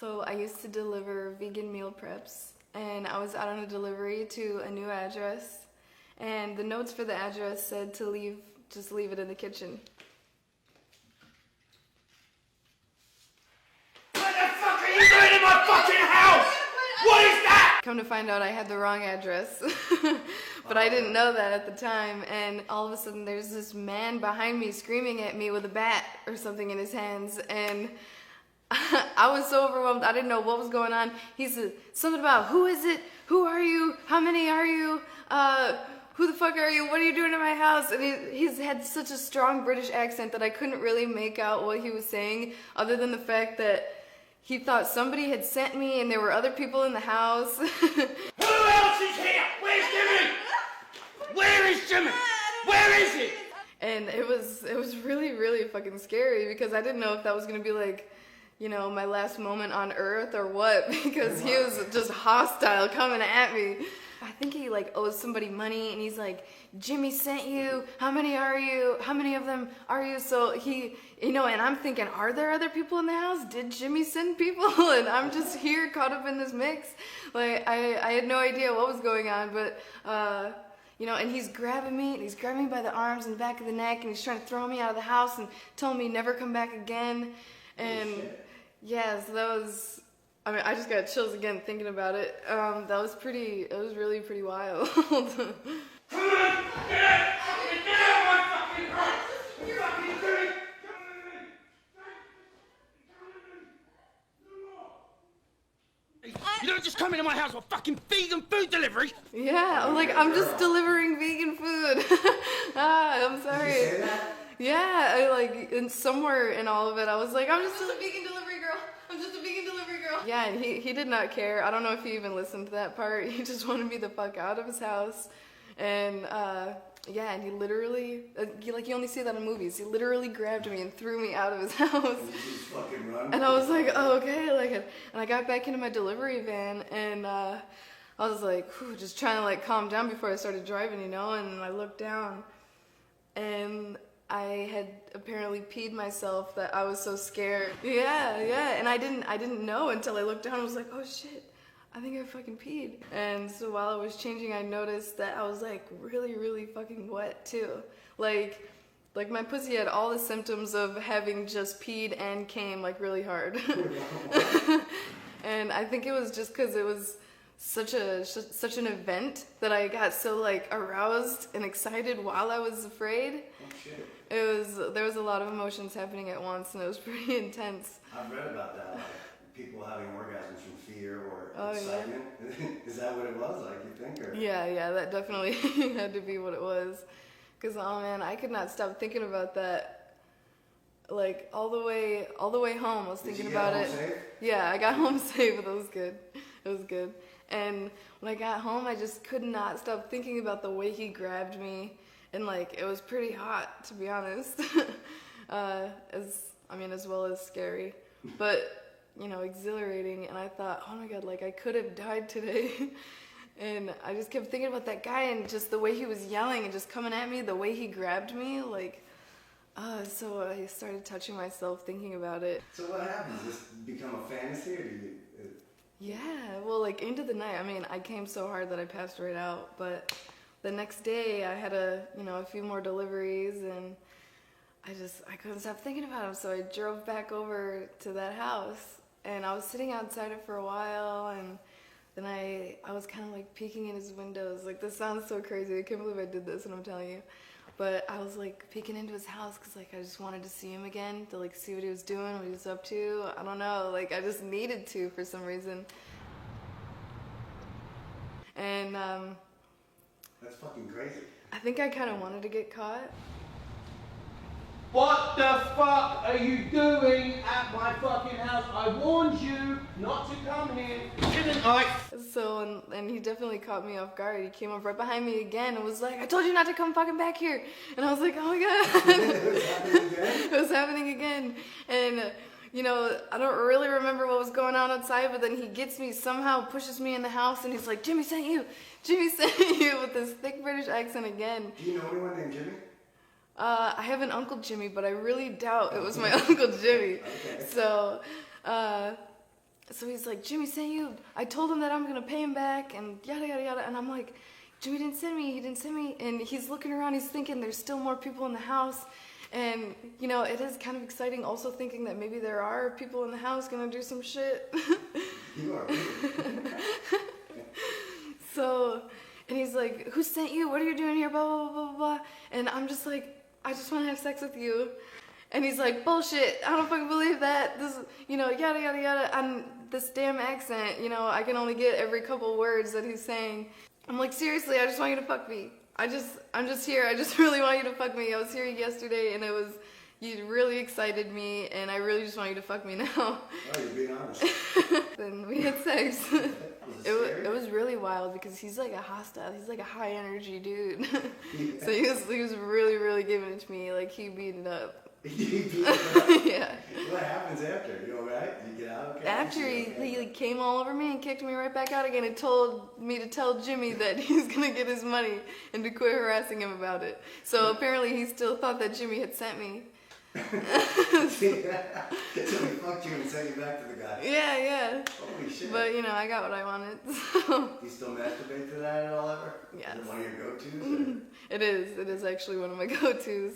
So I used to deliver vegan meal preps, and I was out on a delivery to a new address, and the notes for the address said to just leave it in the kitchen. What the fuck are you doing in my fucking house? What is that? Come to find out I had the wrong address, but I didn't know that at the time, and all of a sudden there's this man behind me screaming at me with a bat or something in his hands, and I was so overwhelmed, I didn't know what was going on. He said something about, who is it? Who are you? How many are you? Who the fuck are you? What are you doing in my house? And he's had such a strong British accent that I couldn't really make out what he was saying, other than the fact that he thought somebody had sent me and there were other people in the house. Who else is here? Where's Jimmy? Where is Jimmy? Where is he? And it was really, really fucking scary because I didn't know if that was gonna be like, you know, my last moment on earth or what, because he was just hostile coming at me. I think he like owes somebody money and he's like, Jimmy sent you, how many are you? How many of them are you? So he, you know, and I'm thinking, are there other people in the house? Did Jimmy send people? And I'm just here caught up in this mix. Like I had no idea what was going on, but you know, and he's grabbing me by the arms and back of the neck, and he's trying to throw me out of the house and telling me never come back again. And yeah, so that was, I mean, I just got chills again thinking about it. It was really pretty wild. Come on! Get out! Get out of my fucking house! You fucking dirty! You don't just come into my house with fucking vegan food delivery! Yeah, I'm just delivering vegan food. I'm sorry. Did you say that? Yeah, and somewhere in all of it, I was like, I'm just a vegan delivery girl. I'm just a vegan delivery girl. Yeah, and he did not care. I don't know if he even listened to that part. He just wanted me the fuck out of his house. And yeah, and he literally, you only see that in movies. He literally grabbed me and threw me out of his house. And you just fucking run. And I was like, oh, okay. And I got back into my delivery van, and I was like, just trying to like calm down before I started driving, you know. And I looked down, and I had apparently peed myself that I was so scared. Yeah, and I didn't know until I looked down. I was like, oh shit, I think I fucking peed. And so while I was changing, I noticed that I was like really, really fucking wet too. Like my pussy had all the symptoms of having just peed and came like really hard. And I think it was just because it was such an event that I got so like aroused and excited while I was afraid. Oh shit. There was a lot of emotions happening at once, and it was pretty intense. I've read about that, like people having orgasms from fear or excitement. Yeah. Is that what it was, like, you think? Or? Yeah, that definitely had to be what it was. Because, oh man, I could not stop thinking about that. Like, all the way home, I was thinking about it. Safe? Yeah, I got home safe, but it was good. It was good. And when I got home, I just could not stop thinking about the way he grabbed me. And like, it was pretty hot, to be honest. As well as scary, but you know, exhilarating. And I thought, oh my God, like I could have died today. And I just kept thinking about that guy and just the way he was yelling and just coming at me, the way he grabbed me, like, so I started touching myself thinking about it. So what happens? Does this become a fantasy, or do you? Yeah, well, like into the night, I mean, I came so hard that I passed right out, but the next day I had a few more deliveries, and I couldn't stop thinking about him. So I drove back over to that house, and I was sitting outside it for a while, and then I was kind of like peeking in his windows. Like, this sounds so crazy. I can't believe I did this, and I'm telling you. But I was like peeking into his house because like I just wanted to see him again, to like see what he was doing, what he was up to. I don't know, like I just needed to for some reason. And That's fucking crazy. I think I kind of wanted to get caught. What the fuck are you doing at my fucking house? I warned you not to come here, didn't I? So, and he definitely caught me off guard. He came up right behind me again and was like, I told you not to come fucking back here. And I was like, oh my God. It was happening again? It was happening again. And, you know, I don't really remember what was going on outside, but then he gets me, somehow pushes me in the house, and he's like, Jimmy sent you, with this thick British accent again. Do you know anyone named Jimmy? I have an Uncle Jimmy, but I really doubt it was my Uncle Jimmy. Okay. So, So he's like, Jimmy sent you. I told him that I'm gonna pay him back, and yada yada yada. And I'm like, Jimmy didn't send me. He didn't send me. And he's looking around. He's thinking there's still more people in the house. And you know, it is kind of exciting. Also thinking that maybe there are people in the house gonna do some shit. You are weird. So, and he's like, who sent you? What are you doing here? Blah blah blah blah blah. And I'm just like, I just want to have sex with you. And he's like, bullshit, I don't fucking believe that. This, you know, yada, yada, yada. And this damn accent, you know, I can only get every couple words that he's saying. I'm like, seriously, I just want you to fuck me. I'm just here. I just really want you to fuck me. I was here yesterday and you really excited me and I really just want you to fuck me now. Oh, you're being honest. Then we had sex. It was really wild because he's like a hostile, he's like a high energy dude. So he was really, really giving it to me. Like he beat it up. Yeah. What happens after? You alright? You get out okay? After he came all over me and kicked me right back out again and told me to tell Jimmy that he's gonna get his money and to quit harassing him about it. So apparently he still thought that Jimmy had sent me. So he fucked you and sent you back to the guy. Yeah. Holy shit. But you know, I got what I wanted. So. You still masturbate to that at all ever? Yes. Is it one of your go-tos? It is actually one of my go-tos.